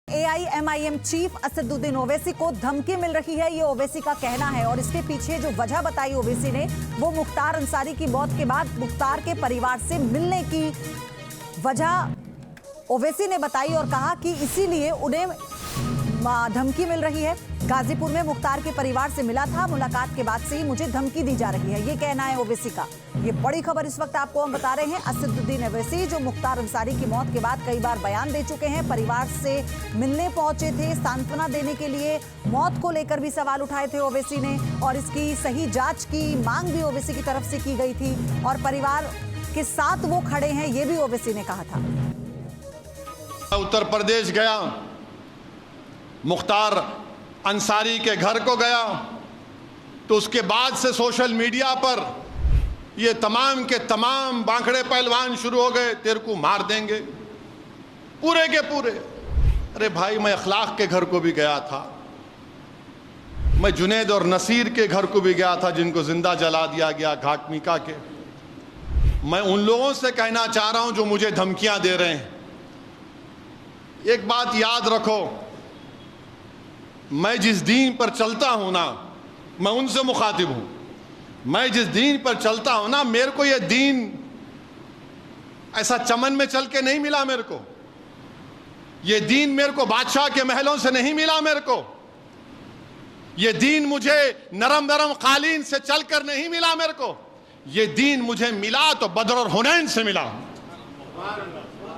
AIMIM chief Asaduddin Owaisi को धमकी मिल रही है, ये ओवैसी का कहना है। और इसके पीछे जो वजह बताई ओवैसी ने, वो मुख्तार अंसारी की मौत के बाद मुख्तार के परिवार से मिलने की वजह ओवैसी ने बताई और कहा कि इसीलिए उन्हें धमकी मिल रही है। गाजीपुर में मुख्तार के परिवार से मिला था, मुलाकात के बाद से ही मुझे धमकी दी जा रही है, ये कहना है ओवैसी का। ये बड़ी खबर इस वक्त आपको हम बता रहे हैं। असदुद्दीन ओवैसी जो मुख्तार अंसारी की मौत के बाद कई बार बयान दे चुके हैं, परिवार से मिलने पहुंचे थे, सांत्वना देने के लिए, मौत को लेकर भी सवाल उठाए थे ओवैसी ने और इसकी सही जांच की मांग भी ओवैसी की तरफ से की गई थी और परिवार के साथ वो खड़े हैं, ये भी ओवैसी ने कहा था। उत्तर प्रदेश गया, मुख्तार अंसारी के घर को गया, तो उसके बाद से सोशल मीडिया पर ये तमाम के तमाम बांकड़े पहलवान शुरू हो गए, तेरे को मार देंगे, पूरे के पूरे। अरे भाई, मैं अखलाक के घर को भी गया था, मैं जुनैद और नसीर के घर को भी गया था जिनको जिंदा जला दिया गया घाटमिका के। मैं उन लोगों से कहना चाह रहा हूं जो मुझे धमकियां दे रहे हैं, एक बात याद रखो, मैं जिस दीन पर चलता हूं ना, मैं उनसे मुखातिब हूं। मैं जिस दीन पर चलता हूं ना, मेरे को यह दीन ऐसा चमन में चल के नहीं मिला। मेरे को यह दीन मेरे को बादशाह के महलों से नहीं मिला। मेरे को यह दीन मुझे नरम नरम कालीन से चलकर नहीं मिला। मेरे को यह दीन मुझे मिला तो बदर और हुनैन से मिला।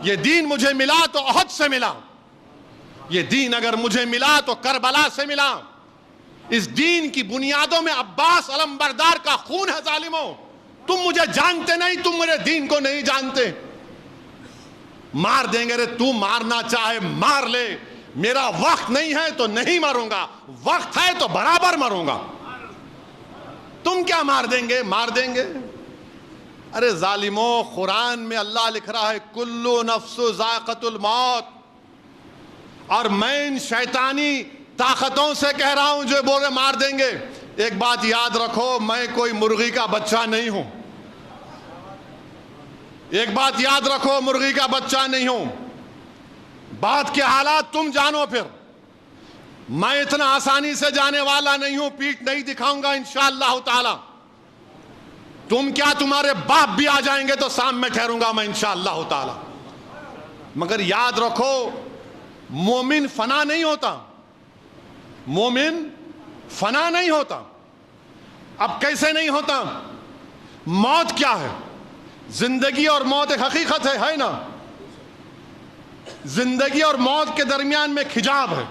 यह दीन मुझे मिला तो अहद से मिला। ये दीन अगर मुझे मिला तो करबला से मिला। इस दीन की बुनियादों में अब्बास अलमबरदार का खून है। जालिमों, तुम मुझे जानते नहीं, तुम मेरे दीन को नहीं जानते। मार देंगे रे, तू मारना चाहे मार ले, मेरा वक्त नहीं है तो नहीं मरूंगा, वक्त है तो बराबर मरूंगा। तुम क्या मार देंगे? मार देंगे। अरे जालिमों, कुरान में अल्लाह लिख रहा है कुल्लु नफ्सु ज़ाइक़तुल मौत, और मैं इन शैतानी ताकतों से कह रहा हूं जो बोले मार देंगे। एक बात याद रखो, मैं कोई मुर्गी का बच्चा नहीं हूं। एक बात याद रखो, मुर्गी का बच्चा नहीं हूं। बात के हालात तुम जानो। फिर मैं इतना आसानी से जाने वाला नहीं हूं, पीठ नहीं दिखाऊंगा इंशाअल्लाह ताला। तुम क्या, तुम्हारे बाप भी आ जाएंगे तो सामने ठहरूंगा मैं इंशाअल्लाह ताला। मगर याद रखो, मोमिन फना नहीं होता। मोमिन फना नहीं होता। अब कैसे नहीं होता? मौत क्या है? जिंदगी और मौत एक हकीकत है ना? जिंदगी और मौत के दरमियान में खिजाब है।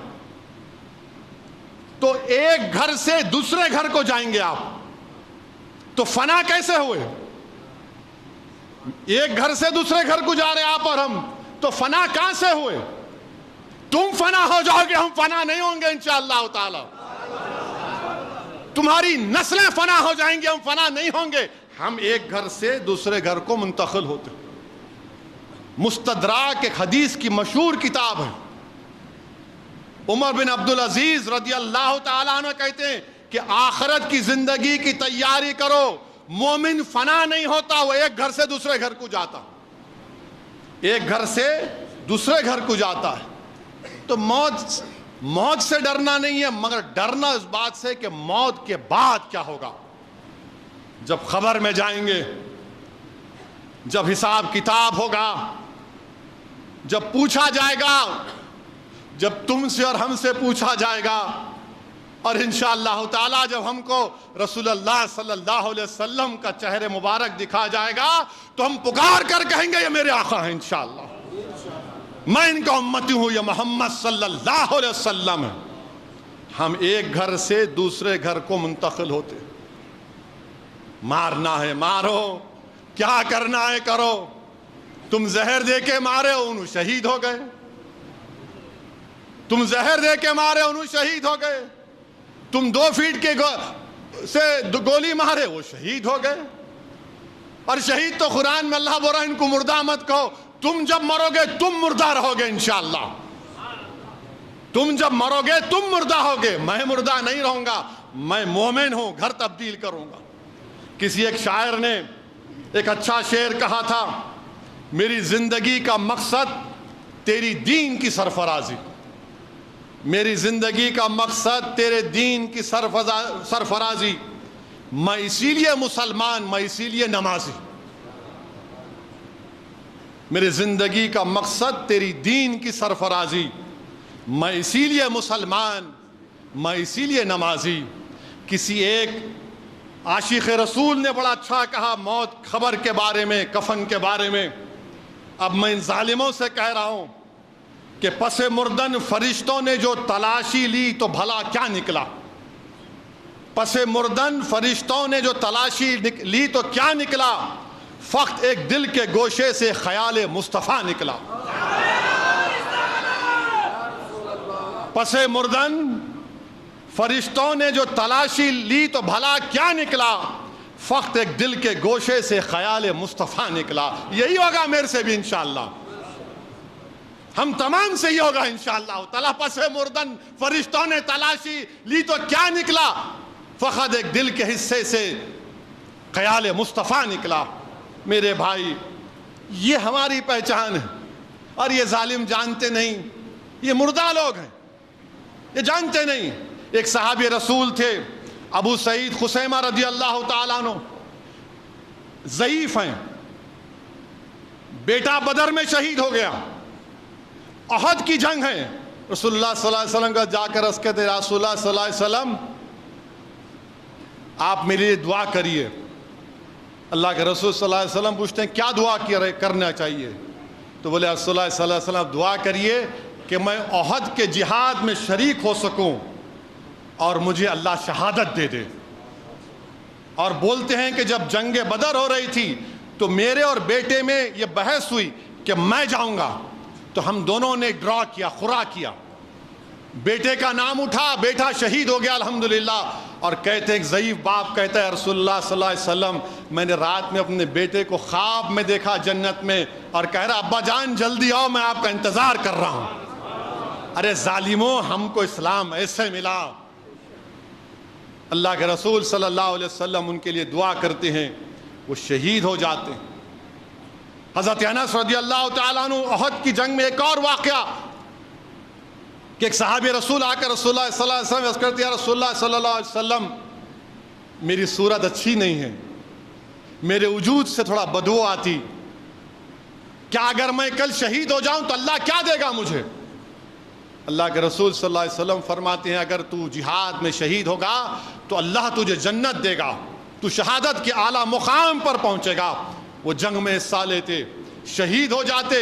तो एक घर से दूसरे घर को जाएंगे आप, तो फना कैसे हुए? एक घर से दूसरे घर को जा रहे आप और हम, तो फना कहां से हुए? तुम फना हो जाओगे, हम फना नहीं होंगे इंशाअल्लाह ताला। तुम्हारी नस्लें फना हो जाएंगी, हम फना नहीं होंगे। हम एक घर से दूसरे घर को मुंतकिल होते। मुस्तदराक एक हदीस की मशहूर किताब है। उमर बिन अब्दुल अजीज रदियल्लाहु ताला अन्हु कहते हैं कि आखिरत की जिंदगी की तैयारी करो। मोमिन फना नहीं होता, वो एक घर से दूसरे घर को जाता, एक घर से दूसरे घर को जाता है। तो मौत से डरना नहीं है, मगर डरना इस बात से कि मौत के बाद क्या होगा। जब खबर में जाएंगे, जब हिसाब किताब होगा, जब पूछा जाएगा, जब तुमसे और हमसे पूछा जाएगा, और इंशाअल्लाह ताला जब हमको रसूलुल्लाह सल्लल्लाहु अलैहि वसल्लम का चेहरे मुबारक दिखा जाएगा, तो हम पुकार कर कहेंगे ये मेरे आका हैं, इंशाअल्लाह मैं इनका उम्मती हूं, ये मोहम्मद सल्लल्लाहु अलैहि वसल्लम है। हम एक घर से दूसरे घर को मुंतकिल होते। मारना है मारो, क्या करना है करो। तुम जहर दे के मारे, उन्होंने शहीद हो गए। तुम जहर दे के मारे, उन्होंने शहीद हो गए। तुम 2 फीट के से गोली मारे, वो शहीद हो गए। और शहीद तो कुरान में अल्लाह बोल रहा है इनको मुर्दा मत कहो। तुम जब मरोगे तुम मुर्दा रहोगे इंशाअल्लाह। तुम जब मरोगे तुम मुर्दा होगे, मैं मुर्दा नहीं रहूंगा। मैं मोमिन हूं, घर तब्दील करूंगा। किसी एक शायर ने एक अच्छा शेर कहा था, मेरी जिंदगी का मकसद तेरी दीन की सरफराजी। میری زندگی کا مقصد تیرے دین کی سرفرازی، میں اسی لیے مسلمان، میں اسی لیے نمازی. میری زندگی کا مقصد تیری دین کی سرفرازی، میں اسی لیے مسلمان، میں اسی لیے نمازی. کسی ایک عاشق رسول نے بڑا اچھا کہا موت خبر کے بارے میں، کفن کے بارے میں. اب میں ان ظالموں سے کہہ رہا ہوں کہ پس مردن فرشتوں نے جو تلاشی لی تو بھلا کیا نکلا؟ پس مردن فرشتوں نے جو تلاشی لی تو کیا نکلا؟ فقط ایک دل کے گوشے سے خیال مصطفیٰ نکلا. پس مردن فرشتوں نے جو تلاشی لی تو بھلا کیا نکلا؟ فقط ایک دل کے گوشے سے خیال مصطفیٰ نکلا. یہی ہوگا میرے سے بھی انشاءاللہ، ہم تمام سے ہی ہوگا انشاءاللہ تعالیٰ. پس مردن فرشتوں نے تلاشی لی تو کیا نکلا؟ فقط ایک دل کے حصے سے خیال مصطفیٰ نکلا. میرے بھائی، یہ ہماری پہچان ہے، اور یہ ظالم جانتے نہیں، یہ مردہ لوگ ہیں، یہ جانتے نہیں. ایک صحابی رسول تھے ابو سعید خثیمہ رضی اللہ تعالیٰ عنہ، ضعیف ہیں، بیٹا بدر میں شہید ہو گیا، احد کی جنگ ہے. رسول اللہ صلی اللہ علیہ وسلم کا جا کر عرض کرتے رسول اللہ صلی اللہ علیہ وسلم آپ میرے لیے دعا کریے. اللہ کے رسول صلی اللہ علیہ وسلم پوچھتے ہیں کیا دعا کرنا چاہیے؟ تو بولے رسول اللہ صلی اللہ علیہ وسلم دعا کریے کہ میں احد کے جہاد میں شریک ہو سکوں اور مجھے اللہ شہادت دے دے. اور بولتے ہیں کہ جب جنگ بدر ہو رہی تھی تو میرے اور بیٹے میں یہ بحث ہوئی کہ میں جاؤں گا، تو ہم دونوں نے ڈرا کیا، خورا کیا. بیٹے کا نام اٹھا، بیٹا شہید ہو گیا الحمدللہ. اور کہتے ایک ضعیف باپ کہتا ہے رسول اللہ صلی اللہ علیہ وسلم میں نے رات میں اپنے بیٹے کو خواب میں دیکھا جنت میں، اور کہہ رہا ابا جان جلدی آؤ میں آپ کا انتظار کر رہا ہوں. ارے ظالموں، ہم کو اسلام ایسے ملا. اللہ کے رسول صلی اللہ علیہ وسلم ان کے لیے دعا کرتے ہیں، وہ شہید ہو جاتے ہیں. حضرت انس رضی اللہ تعالیٰ عنہ احد کی جنگ میں ایک اور واقعہ کہ ایک صحابی رسول آ کر رسول اللہ صلی اللہ علیہ وسلم عرض کرتے ہیں رسول اللہ صلی اللہ علیہ وسلم میری صورت اچھی نہیں ہے، میرے وجود سے تھوڑا بدبو آتی، کیا اگر میں کل شہید ہو جاؤں تو اللہ کیا دے گا مجھے؟ اللہ کے رسول صلی اللہ علیہ وسلم فرماتے ہیں اگر تو جہاد میں شہید ہوگا تو اللہ تجھے جنت دے گا، تو شہادت کے اعلیٰ مقام پر پہنچے گا. وہ جنگ میں حصہ لیتے، شہید ہو جاتے،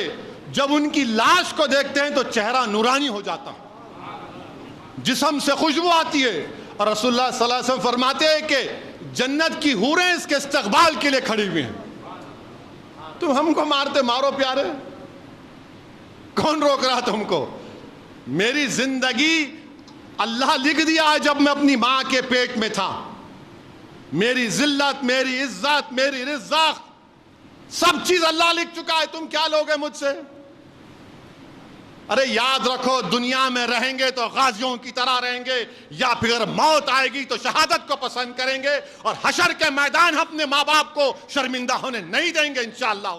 جب ان کی لاش کو دیکھتے ہیں تو چہرہ نورانی ہو جاتا، جسم سے خوشبو آتی ہے. اور رسول اللہ صلی اللہ علیہ وسلم فرماتے ہیں کہ جنت کی حوریں اس کے استقبال کے لیے کھڑی ہوئی ہیں. تم ہم کو مارتے مارو پیارے، کون روک رہا تم کو؟ میری زندگی اللہ لکھ دیا ہے جب میں اپنی ماں کے پیٹ میں تھا. میری ذلت، میری عزت، میری رزق، سب چیز اللہ لکھ چکا ہے. تم کیا لوگے مجھ سے؟ ارے یاد رکھو، دنیا میں رہیں گے تو غازیوں کی طرح رہیں گے، یا پھر موت آئے گی تو شہادت کو پسند کریں گے، اور حشر کے میدان اپنے ماں باپ کو شرمندہ ہونے نہیں دیں گے انشاءاللہ.